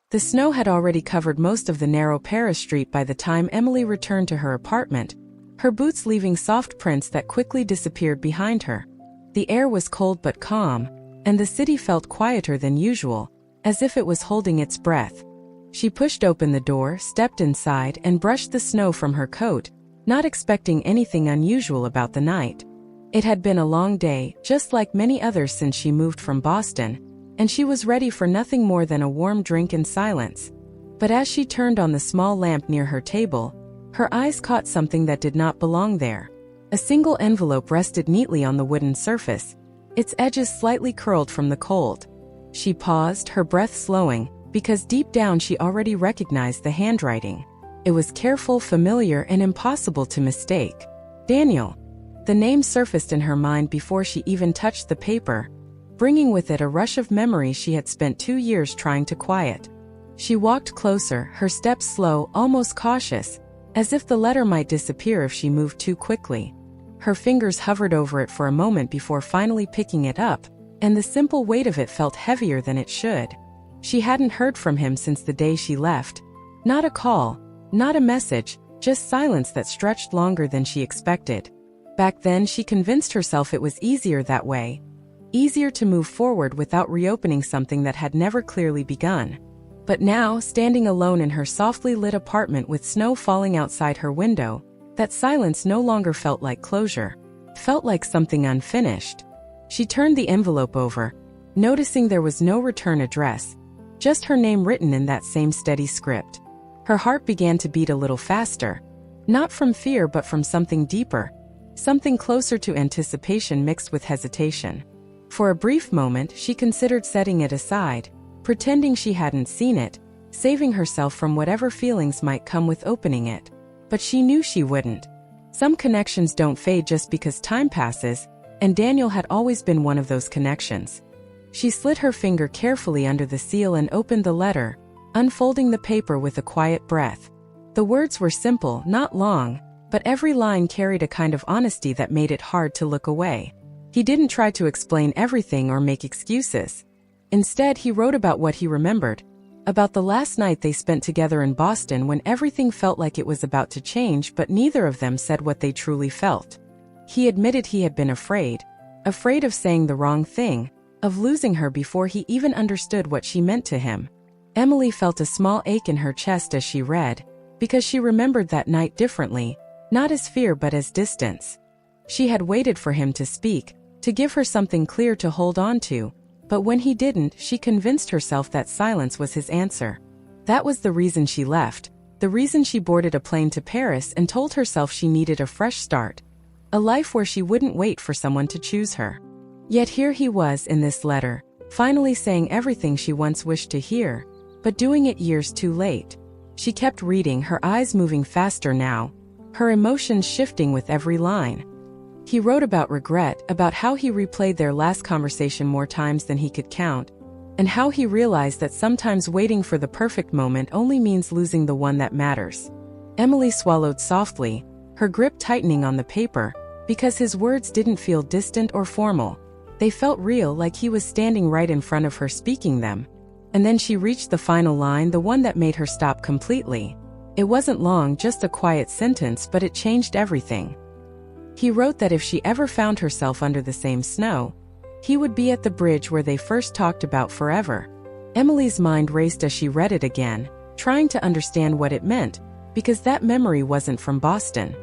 The snow had already covered most of the narrow Paris street by the time Emily returned to her apartment, her boots leaving soft prints that quickly disappeared behind her. The air was cold but calm, and the city felt quieter than usual, as if it was holding its breath. She pushed open the door, stepped inside, and brushed the snow from her coat, not expecting anything unusual about the night. It had been a long day, just like many others since she moved from Boston, and she was ready for nothing more than a warm drink in silence. But as she turned on the small lamp near her table, her eyes caught something that did not belong there. A single envelope rested neatly on the wooden surface, its edges slightly curled from the cold. She paused, her breath slowing, because deep down she already recognized the handwriting. It was careful, familiar, and impossible to mistake. Daniel. The name surfaced in her mind before she even touched the paper, bringing with it a rush of memories she had spent 2 years trying to quiet. She walked closer, her steps slow, almost cautious, as if the letter might disappear if she moved too quickly. Her fingers hovered over it for a moment before finally picking it up, and the simple weight of it felt heavier than it should. She hadn't heard from him since the day she left. Not a call, not a message, just silence that stretched longer than she expected. Back then she convinced herself it was easier that way. Easier to move forward without reopening something that had never clearly begun. But now, standing alone in her softly lit apartment with snow falling outside her window, that silence no longer felt like closure. It felt like something unfinished. She turned the envelope over, noticing there was no return address, just her name written in that same steady script. Her heart began to beat a little faster, not from fear but from something deeper, something closer to anticipation mixed with hesitation. For a brief moment, she considered setting it aside, pretending she hadn't seen it, saving herself from whatever feelings might come with opening it. But she knew she wouldn't. Some connections don't fade just because time passes, and Daniel had always been one of those connections. She slid her finger carefully under the seal and opened the letter, unfolding the paper with a quiet breath. The words were simple, not long, but every line carried a kind of honesty that made it hard to look away. He didn't try to explain everything or make excuses. Instead, he wrote about what he remembered, about the last night they spent together in Boston when everything felt like it was about to change, but neither of them said what they truly felt. He admitted he had been afraid of saying the wrong thing, of losing her before he even understood what she meant to him. Emily felt a small ache in her chest as she read, because she remembered that night differently, not as fear but as distance. She had waited for him to speak, to give her something clear to hold on to, but when he didn't, she convinced herself that silence was his answer. That was the reason she left, the reason she boarded a plane to Paris and told herself she needed a fresh start, a life where she wouldn't wait for someone to choose her. Yet here he was in this letter, finally saying everything she once wished to hear, but doing it years too late. She kept reading, her eyes moving faster now, her emotions shifting with every line. He wrote about regret, about how he replayed their last conversation more times than he could count, and how he realized that sometimes waiting for the perfect moment only means losing the one that matters. Emily swallowed softly, her grip tightening on the paper, because his words didn't feel distant or formal. They felt real, like he was standing right in front of her speaking them. And then she reached the final line, the one that made her stop completely. It wasn't long, just a quiet sentence, but it changed everything. He wrote that if she ever found herself under the same snow, he would be at the bridge where they first talked about forever. Emily's mind raced as she read it again, trying to understand what it meant, because that memory wasn't from Boston.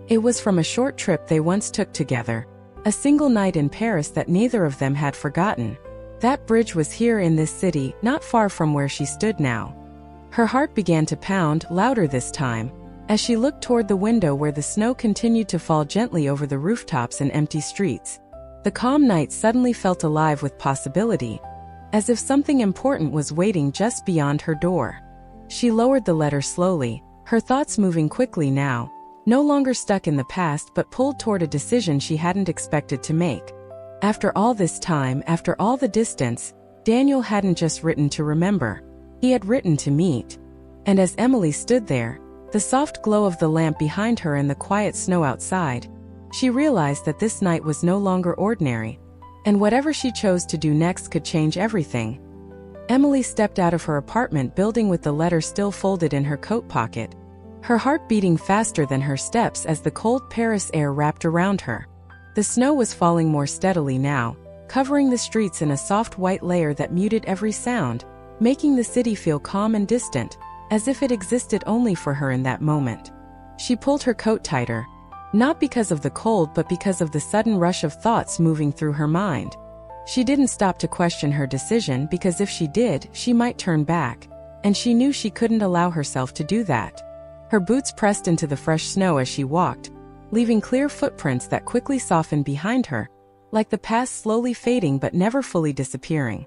It was from a short trip they once took together, a single night in Paris that neither of them had forgotten. That bridge was here in this city, not far from where she stood now. Her heart began to pound, louder this time, as she looked toward the window where the snow continued to fall gently over the rooftops and empty streets. The calm night suddenly felt alive with possibility, as if something important was waiting just beyond her door. She lowered the letter slowly, her thoughts moving quickly now, no longer stuck in the past but pulled toward a decision she hadn't expected to make. After all this time, after all the distance, Daniel hadn't just written to remember. He had written to meet. And as Emily stood there, the soft glow of the lamp behind her and the quiet snow outside, she realized that this night was no longer ordinary, and whatever she chose to do next could change everything. Emily stepped out of her apartment building with the letter still folded in her coat pocket, her heart beating faster than her steps as the cold Paris air wrapped around her. The snow was falling more steadily now, covering the streets in a soft white layer that muted every sound, making the city feel calm and distant, as if it existed only for her in that moment. She pulled her coat tighter, not because of the cold but because of the sudden rush of thoughts moving through her mind. She didn't stop to question her decision because if she did, she might turn back, and she knew she couldn't allow herself to do that. Her boots pressed into the fresh snow as she walked, leaving clear footprints that quickly softened behind her, like the past slowly fading but never fully disappearing.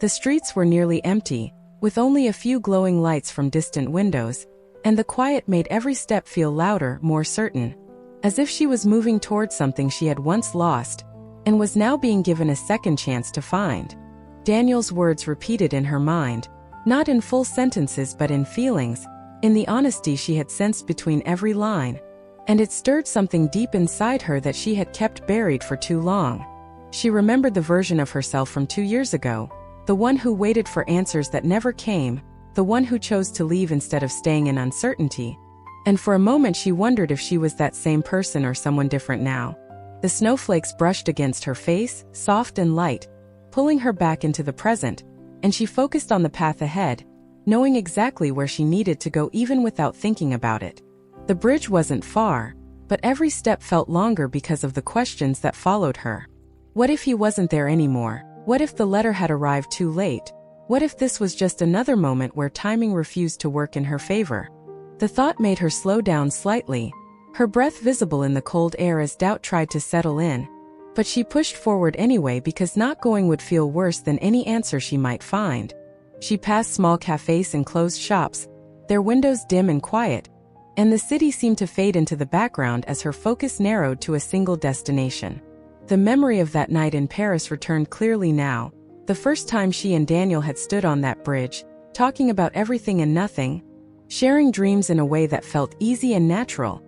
The streets were nearly empty, with only a few glowing lights from distant windows, and the quiet made every step feel louder, more certain, as if she was moving towards something she had once lost, and was now being given a second chance to find. Daniel's words repeated in her mind, not in full sentences but in feelings, in the honesty she had sensed between every line, and it stirred something deep inside her that she had kept buried for too long. She remembered the version of herself from 2 years ago, the one who waited for answers that never came, the one who chose to leave instead of staying in uncertainty, and for a moment she wondered if she was that same person or someone different now. The snowflakes brushed against her face, soft and light, pulling her back into the present, and she focused on the path ahead, knowing exactly where she needed to go even without thinking about it. The bridge wasn't far, but every step felt longer because of the questions that followed her. What if he wasn't there anymore? What if the letter had arrived too late? What if this was just another moment where timing refused to work in her favor? The thought made her slow down slightly, her breath visible in the cold air as doubt tried to settle in, but she pushed forward anyway because not going would feel worse than any answer she might find. She passed small cafes and closed shops, their windows dim and quiet, and the city seemed to fade into the background as her focus narrowed to a single destination. The memory of that night in Paris returned clearly now, the first time she and Daniel had stood on that bridge, talking about everything and nothing, sharing dreams in a way that felt easy and natural,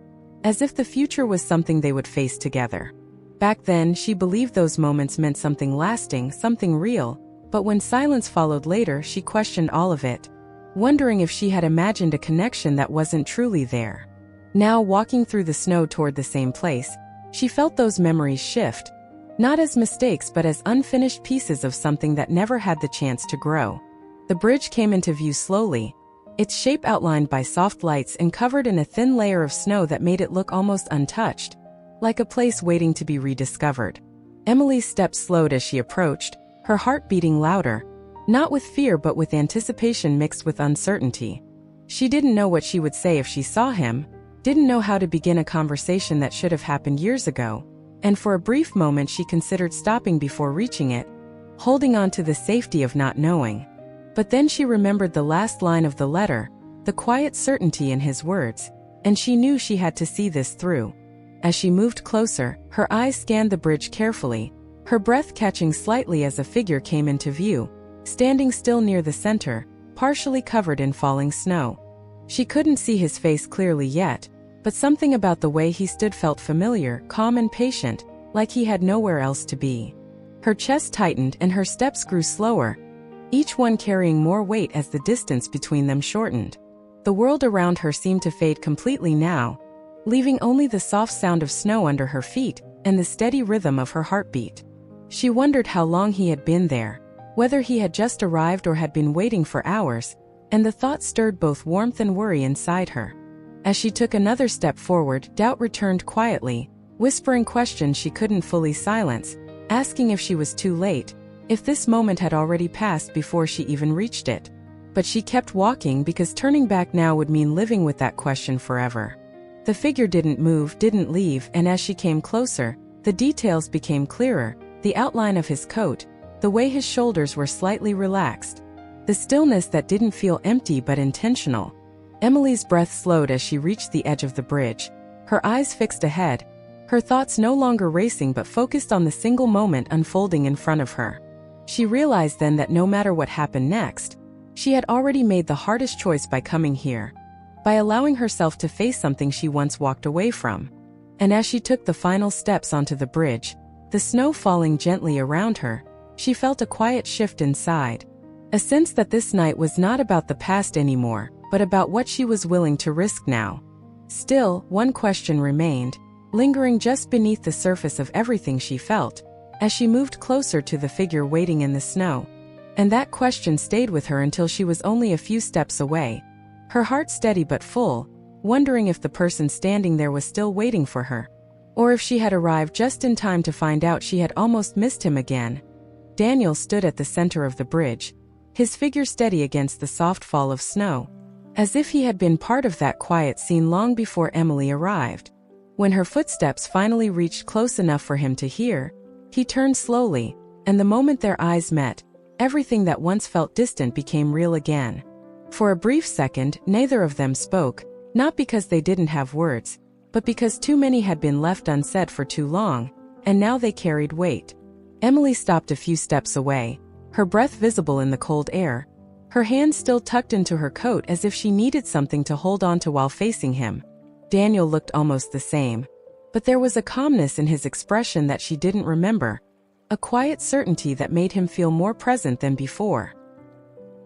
as if the future was something they would face together. Back then, she believed those moments meant something lasting, something real, but when silence followed later, she questioned all of it, wondering if she had imagined a connection that wasn't truly there. Now, walking through the snow toward the same place, she felt those memories shift, not as mistakes but as unfinished pieces of something that never had the chance to grow. The bridge came into view slowly, its shape outlined by soft lights and covered in a thin layer of snow that made it look almost untouched, like a place waiting to be rediscovered. Emily's steps slowed as she approached, her heart beating louder, not with fear but with anticipation mixed with uncertainty. She didn't know what she would say if she saw him, didn't know how to begin a conversation that should have happened years ago, and for a brief moment she considered stopping before reaching it, holding on to the safety of not knowing. But then she remembered the last line of the letter, the quiet certainty in his words, and she knew she had to see this through. As she moved closer, her eyes scanned the bridge carefully, her breath catching slightly as a figure came into view, standing still near the center, partially covered in falling snow. She couldn't see his face clearly yet, but something about the way he stood felt familiar, calm and patient, like he had nowhere else to be. Her chest tightened and her steps grew slower, each one carrying more weight as the distance between them shortened. The world around her seemed to fade completely now, leaving only the soft sound of snow under her feet and the steady rhythm of her heartbeat. She wondered how long he had been there, whether he had just arrived or had been waiting for hours, and the thought stirred both warmth and worry inside her. As she took another step forward, doubt returned quietly, whispering questions she couldn't fully silence, asking if she was too late, if this moment had already passed before she even reached it. But she kept walking because turning back now would mean living with that question forever. The figure didn't move, didn't leave, and as she came closer, the details became clearer, the outline of his coat, the way his shoulders were slightly relaxed, the stillness that didn't feel empty but intentional. Emily's breath slowed as she reached the edge of the bridge, her eyes fixed ahead, her thoughts no longer racing but focused on the single moment unfolding in front of her. She realized then that no matter what happened next, she had already made the hardest choice by coming here, by allowing herself to face something she once walked away from. And as she took the final steps onto the bridge, the snow falling gently around her, she felt a quiet shift inside. A sense that this night was not about the past anymore, but about what she was willing to risk now. Still, one question remained, lingering just beneath the surface of everything she felt, as she moved closer to the figure waiting in the snow. And that question stayed with her until she was only a few steps away, her heart steady but full, wondering if the person standing there was still waiting for her, or if she had arrived just in time to find out she had almost missed him again. Daniel stood at the center of the bridge, his figure steady against the soft fall of snow, as if he had been part of that quiet scene long before Emily arrived. When her footsteps finally reached close enough for him to hear, he turned slowly, and the moment their eyes met, everything that once felt distant became real again. For a brief second, neither of them spoke, not because they didn't have words, but because too many had been left unsaid for too long, and now they carried weight. Emily stopped a few steps away, her breath visible in the cold air, her hands still tucked into her coat as if she needed something to hold on to while facing him. Daniel looked almost the same, but there was a calmness in his expression that she didn't remember, a quiet certainty that made him feel more present than before.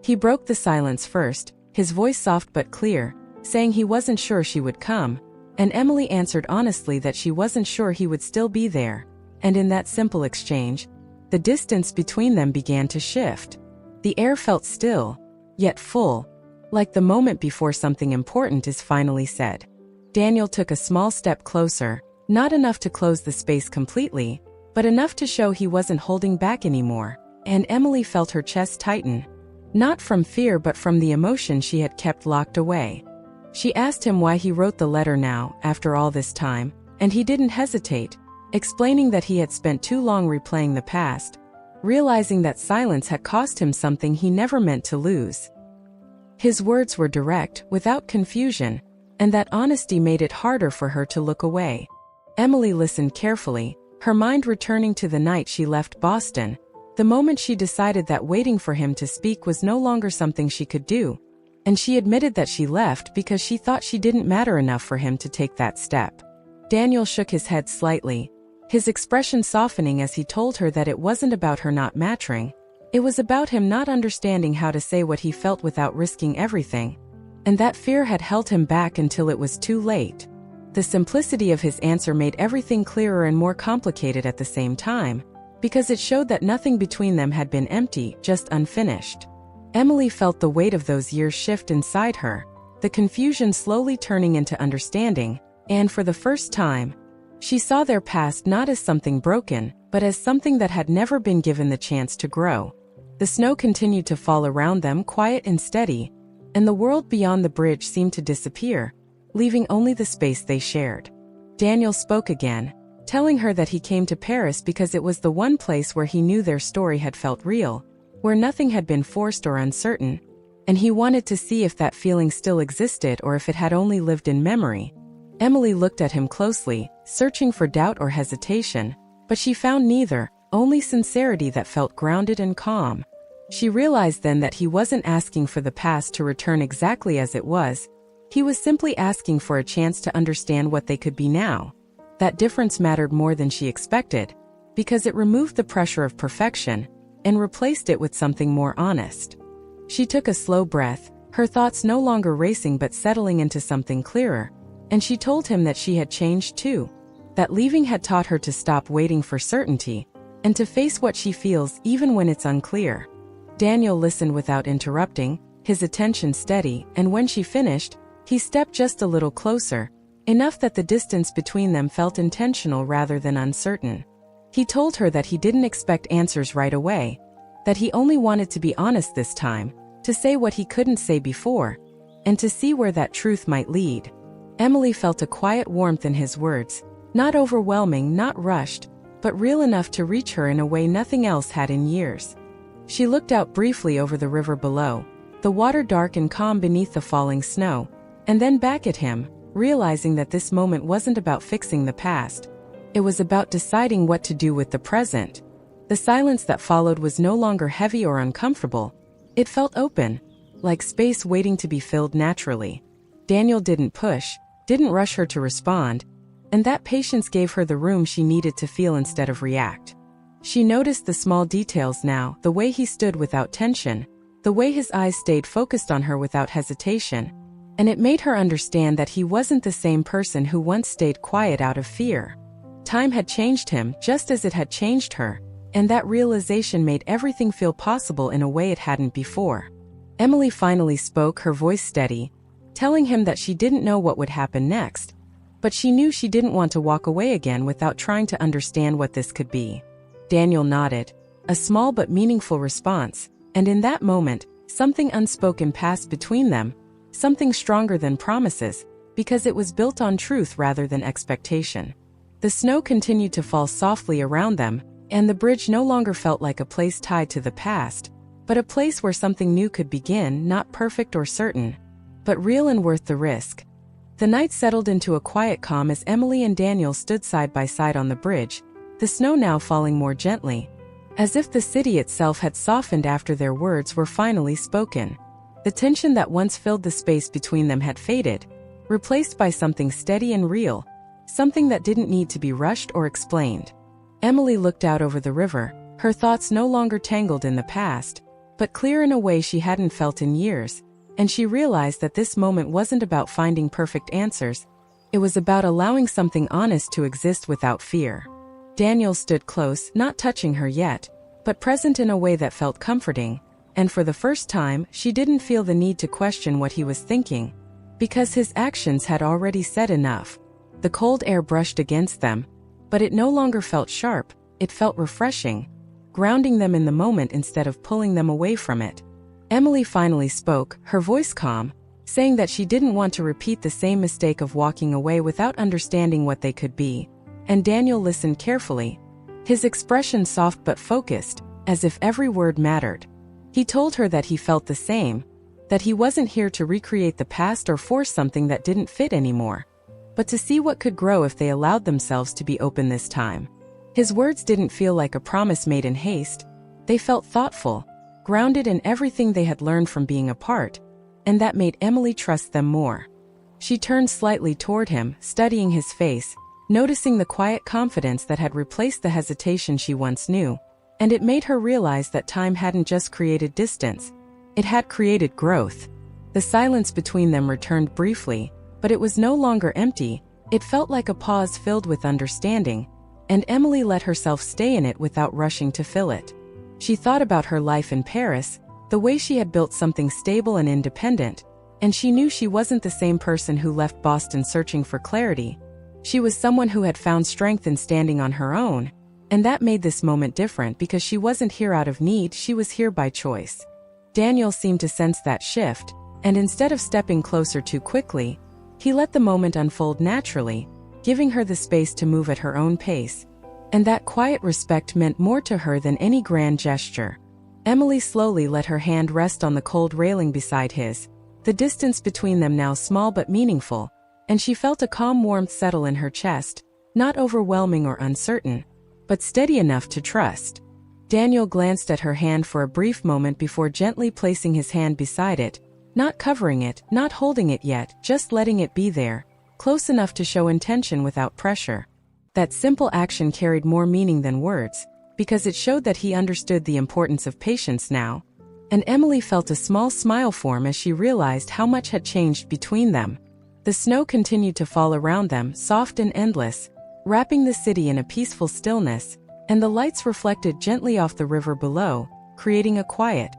He broke the silence first, his voice soft but clear, saying he wasn't sure she would come, and Emily answered honestly that she wasn't sure he would still be there, and in that simple exchange, the distance between them began to shift. The air felt still, yet full, like the moment before something important is finally said. Daniel took a small step closer, not enough to close the space completely, but enough to show he wasn't holding back anymore, and Emily felt her chest tighten, not from fear but from the emotion she had kept locked away. She asked him why he wrote the letter now, after all this time, and he didn't hesitate, explaining that he had spent too long replaying the past, realizing that silence had cost him something he never meant to lose. His words were direct, without confusion, and that honesty made it harder for her to look away. Emily listened carefully, her mind returning to the night she left Boston, the moment she decided that waiting for him to speak was no longer something she could do, and she admitted that she left because she thought she didn't matter enough for him to take that step. Daniel shook his head slightly, his expression softening as he told her that it wasn't about her not mattering, it was about him not understanding how to say what he felt without risking everything, and that fear had held him back until it was too late. The simplicity of his answer made everything clearer and more complicated at the same time, because it showed that nothing between them had been empty, just unfinished. Emily felt the weight of those years shift inside her, the confusion slowly turning into understanding, and for the first time, she saw their past not as something broken, but as something that had never been given the chance to grow. The snow continued to fall around them, quiet and steady, and the world beyond the bridge seemed to disappear, leaving only the space they shared. Daniel spoke again, telling her that he came to Paris because it was the one place where he knew their story had felt real, where nothing had been forced or uncertain, and he wanted to see if that feeling still existed or if it had only lived in memory. Emily looked at him closely, searching for doubt or hesitation, but she found neither, only sincerity that felt grounded and calm. She realized then that he wasn't asking for the past to return exactly as it was, he was simply asking for a chance to understand what they could be now. That difference mattered more than she expected, because it removed the pressure of perfection, and replaced it with something more honest. She took a slow breath, her thoughts no longer racing but settling into something clearer, and she told him that she had changed too, that leaving had taught her to stop waiting for certainty, and to face what she feels even when it's unclear. Daniel listened without interrupting, his attention steady, and when she finished, he stepped just a little closer, enough that the distance between them felt intentional rather than uncertain. He told her that he didn't expect answers right away, that he only wanted to be honest this time, to say what he couldn't say before, and to see where that truth might lead. Emily felt a quiet warmth in his words, not overwhelming, not rushed, but real enough to reach her in a way nothing else had in years. She looked out briefly over the river below, the water dark and calm beneath the falling snow, and then back at him, realizing that this moment wasn't about fixing the past. It was about deciding what to do with the present. The silence that followed was no longer heavy or uncomfortable. It felt open, like space waiting to be filled naturally. Daniel didn't push, didn't rush her to respond, and that patience gave her the room she needed to feel instead of react. She noticed the small details now, the way he stood without tension, the way his eyes stayed focused on her without hesitation, and it made her understand that he wasn't the same person who once stayed quiet out of fear. Time had changed him just as it had changed her, and that realization made everything feel possible in a way it hadn't before. Emily finally spoke, her voice steady, telling him that she didn't know what would happen next, but she knew she didn't want to walk away again without trying to understand what this could be. Daniel nodded, a small but meaningful response, and in that moment, something unspoken passed between them, something stronger than promises, because it was built on truth rather than expectation. The snow continued to fall softly around them, and the bridge no longer felt like a place tied to the past, but a place where something new could begin, not perfect or certain, but real and worth the risk. The night settled into a quiet calm as Emily and Daniel stood side by side on the bridge, the snow now falling more gently, as if the city itself had softened after their words were finally spoken. The tension that once filled the space between them had faded, replaced by something steady and real, something that didn't need to be rushed or explained. Emily looked out over the river, her thoughts no longer tangled in the past, but clear in a way she hadn't felt in years, and she realized that this moment wasn't about finding perfect answers, it was about allowing something honest to exist without fear. Daniel stood close, not touching her yet, but present in a way that felt comforting, and for the first time, she didn't feel the need to question what he was thinking, because his actions had already said enough. The cold air brushed against them, but it no longer felt sharp, it felt refreshing, grounding them in the moment instead of pulling them away from it. Emily finally spoke, her voice calm, saying that she didn't want to repeat the same mistake of walking away without understanding what they could be, and Daniel listened carefully, his expression soft but focused, as if every word mattered. He told her that he felt the same, that he wasn't here to recreate the past or force something that didn't fit anymore, but to see what could grow if they allowed themselves to be open this time. His words didn't feel like a promise made in haste, they felt thoughtful, grounded in everything they had learned from being apart, and that made Emily trust them more. She turned slightly toward him, studying his face, noticing the quiet confidence that had replaced the hesitation she once knew, and it made her realize that time hadn't just created distance, it had created growth. The silence between them returned briefly, but it was no longer empty, it felt like a pause filled with understanding, and Emily let herself stay in it without rushing to fill it. She thought about her life in Paris, the way she had built something stable and independent, and she knew she wasn't the same person who left Boston searching for clarity. She was someone who had found strength in standing on her own, and that made this moment different because she wasn't here out of need, she was here by choice. Daniel seemed to sense that shift, and instead of stepping closer too quickly, he let the moment unfold naturally, giving her the space to move at her own pace, and that quiet respect meant more to her than any grand gesture. Emily slowly let her hand rest on the cold railing beside his, the distance between them now small but meaningful, and she felt a calm warmth settle in her chest, not overwhelming or uncertain, but steady enough to trust. Daniel glanced at her hand for a brief moment before gently placing his hand beside it, not covering it, not holding it yet, just letting it be there, close enough to show intention without pressure. That simple action carried more meaning than words, because it showed that he understood the importance of patience now, and Emily felt a small smile form as she realized how much had changed between them. The snow continued to fall around them, soft and endless, wrapping the city in a peaceful stillness, and the lights reflected gently off the river below, creating a quiet,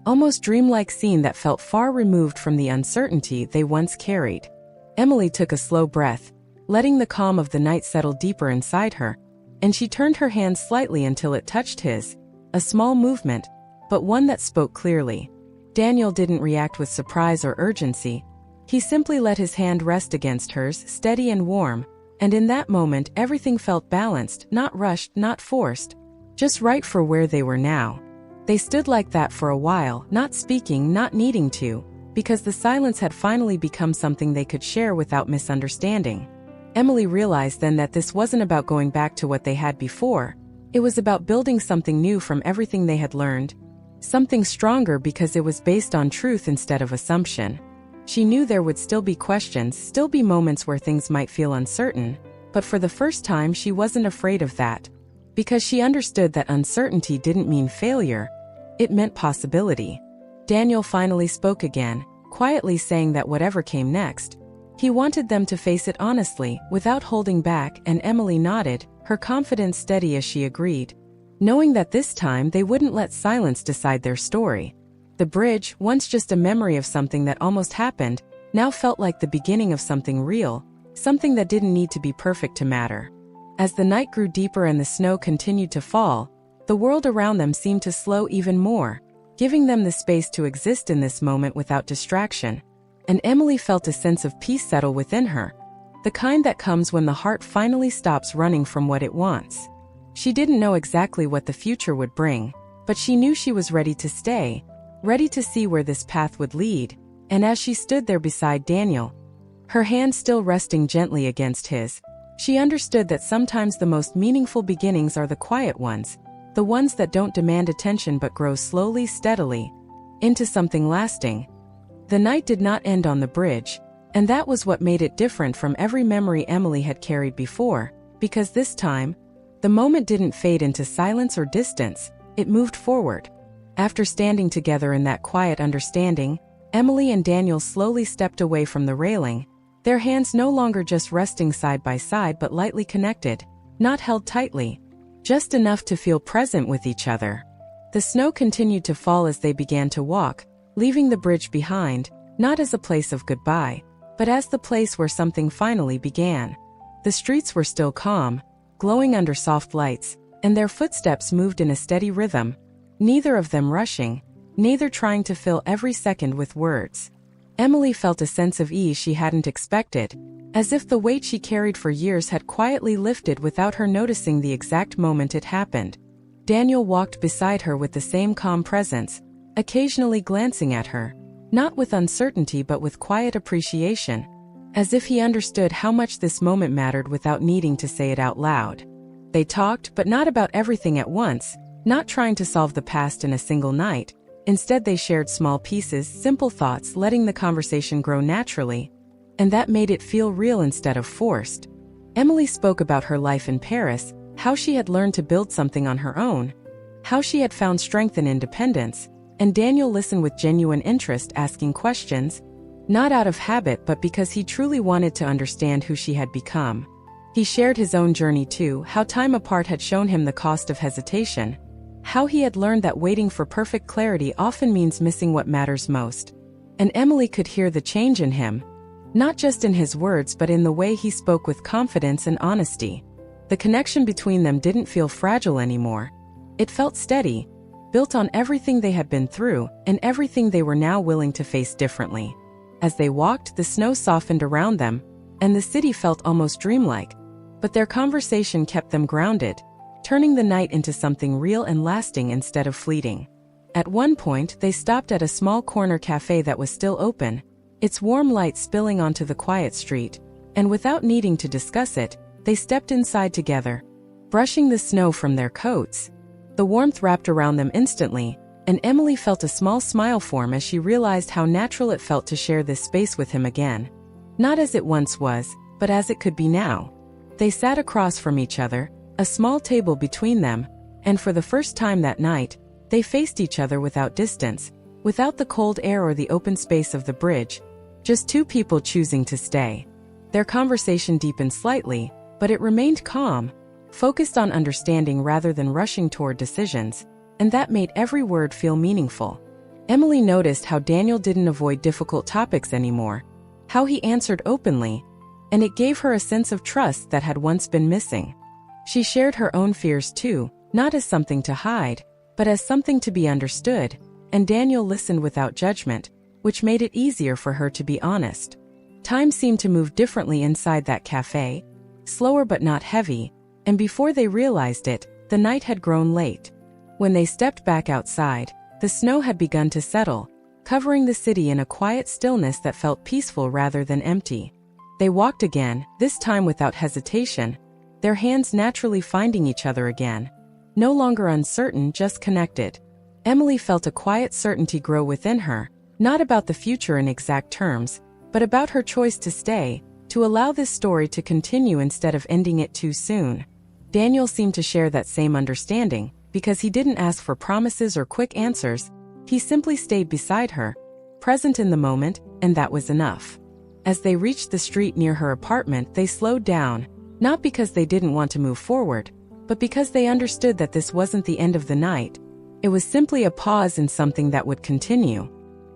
almost dreamlike scene that felt far removed from the uncertainty they once carried. Emily took a slow breath, letting the calm of the night settle deeper inside her, and she turned her hand slightly until it touched his, a small movement, but one that spoke clearly. Daniel didn't react with surprise or urgency. He simply let his hand rest against hers, steady and warm, and in that moment everything felt balanced, not rushed, not forced, just right for where they were now. They stood like that for a while, not speaking, not needing to, because the silence had finally become something they could share without misunderstanding. Emily realized then that this wasn't about going back to what they had before, it was about building something new from everything they had learned, something stronger because it was based on truth instead of assumption. She knew there would still be questions, still be moments where things might feel uncertain, but for the first time she wasn't afraid of that, because she understood that uncertainty didn't mean failure, it meant possibility. Daniel finally spoke again, quietly saying that whatever came next, he wanted them to face it honestly, without holding back, and Emily nodded, her confidence steady as she agreed, knowing that this time they wouldn't let silence decide their story. The bridge, once just a memory of something that almost happened, now felt like the beginning of something real, something that didn't need to be perfect to matter. As the night grew deeper and the snow continued to fall, the world around them seemed to slow even more, giving them the space to exist in this moment without distraction. And Emily felt a sense of peace settle within her, the kind that comes when the heart finally stops running from what it wants. She didn't know exactly what the future would bring, but she knew she was ready to stay, ready to see where this path would lead. And as she stood there beside Daniel, her hand still resting gently against his, she understood that sometimes the most meaningful beginnings are the quiet ones, the ones that don't demand attention but grow slowly, steadily, into something lasting. The night did not end on the bridge, and that was what made it different from every memory Emily had carried before, because this time, the moment didn't fade into silence or distance, it moved forward. After standing together in that quiet understanding, Emily and Daniel slowly stepped away from the railing, their hands no longer just resting side by side but lightly connected, not held tightly, just enough to feel present with each other. The snow continued to fall as they began to walk, leaving the bridge behind, not as a place of goodbye, but as the place where something finally began. The streets were still calm, glowing under soft lights, and their footsteps moved in a steady rhythm, neither of them rushing, neither trying to fill every second with words. Emily felt a sense of ease she hadn't expected, as if the weight she carried for years had quietly lifted without her noticing the exact moment it happened. Daniel walked beside her with the same calm presence, occasionally glancing at her, not with uncertainty but with quiet appreciation, as if he understood how much this moment mattered without needing to say it out loud. They talked, but not about everything at once, not trying to solve the past in a single night. Instead, they shared small pieces, simple thoughts, letting the conversation grow naturally, and that made it feel real instead of forced. Emily spoke about her life in Paris, how she had learned to build something on her own, how she had found strength and independence, and Daniel listened with genuine interest, asking questions, not out of habit but because he truly wanted to understand who she had become. He shared his own journey too, how time apart had shown him the cost of hesitation, how he had learned that waiting for perfect clarity often means missing what matters most. And Emily could hear the change in him, not just in his words but in the way he spoke with confidence and honesty. The connection between them didn't feel fragile anymore. It felt steady, built on everything they had been through, and everything they were now willing to face differently. As they walked, the snow softened around them, and the city felt almost dreamlike, but their conversation kept them grounded, turning the night into something real and lasting instead of fleeting. At one point, they stopped at a small corner cafe that was still open, its warm light spilling onto the quiet street, and without needing to discuss it, they stepped inside together, brushing the snow from their coats. The warmth wrapped around them instantly, and Emily felt a small smile form as she realized how natural it felt to share this space with him again. Not as it once was, but as it could be now. They sat across from each other, a small table between them, and for the first time that night, they faced each other without distance, without the cold air or the open space of the bridge, just two people choosing to stay. Their conversation deepened slightly, but it remained calm, focused on understanding rather than rushing toward decisions, and that made every word feel meaningful. Emily noticed how Daniel didn't avoid difficult topics anymore, how he answered openly, and it gave her a sense of trust that had once been missing. She shared her own fears too, not as something to hide, but as something to be understood, and Daniel listened without judgment, which made it easier for her to be honest. Time seemed to move differently inside that cafe, slower but not heavy, and before they realized it, the night had grown late. When they stepped back outside, the snow had begun to settle, covering the city in a quiet stillness that felt peaceful rather than empty. They walked again, this time without hesitation, their hands naturally finding each other again, no longer uncertain, just connected. Emily felt a quiet certainty grow within her, not about the future in exact terms, but about her choice to stay, to allow this story to continue instead of ending it too soon. Daniel seemed to share that same understanding, because he didn't ask for promises or quick answers, He simply stayed beside her, present in the moment, and that was enough. As they reached the street near her apartment, they slowed down, not because they didn't want to move forward, but because they understood that this wasn't the end of the night. It was simply a pause in something that would continue.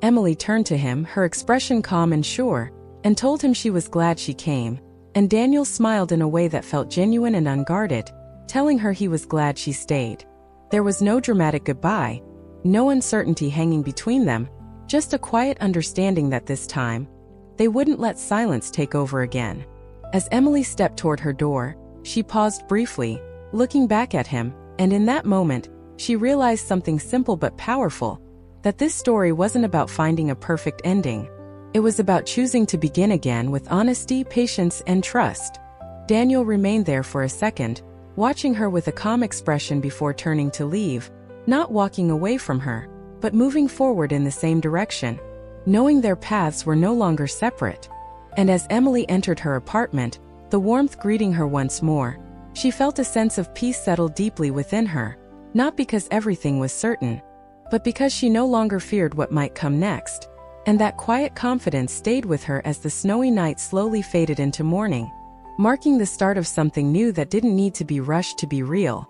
Emily turned to him, her expression calm and sure, and told him she was glad she came, and Daniel smiled in a way that felt genuine and unguarded, telling her he was glad she stayed. There was no dramatic goodbye, no uncertainty hanging between them, just a quiet understanding that this time, they wouldn't let silence take over again. As Emily stepped toward her door, she paused briefly, looking back at him, and in that moment, she realized something simple but powerful, that this story wasn't about finding a perfect ending. It was about choosing to begin again with honesty, patience, and trust. Daniel remained there for a second, watching her with a calm expression before turning to leave, not walking away from her, but moving forward in the same direction, knowing their paths were no longer separate. And as Emily entered her apartment, the warmth greeting her once more, she felt a sense of peace settle deeply within her, not because everything was certain, but because she no longer feared what might come next. And that quiet confidence stayed with her as the snowy night slowly faded into morning, marking the start of something new that didn't need to be rushed to be real.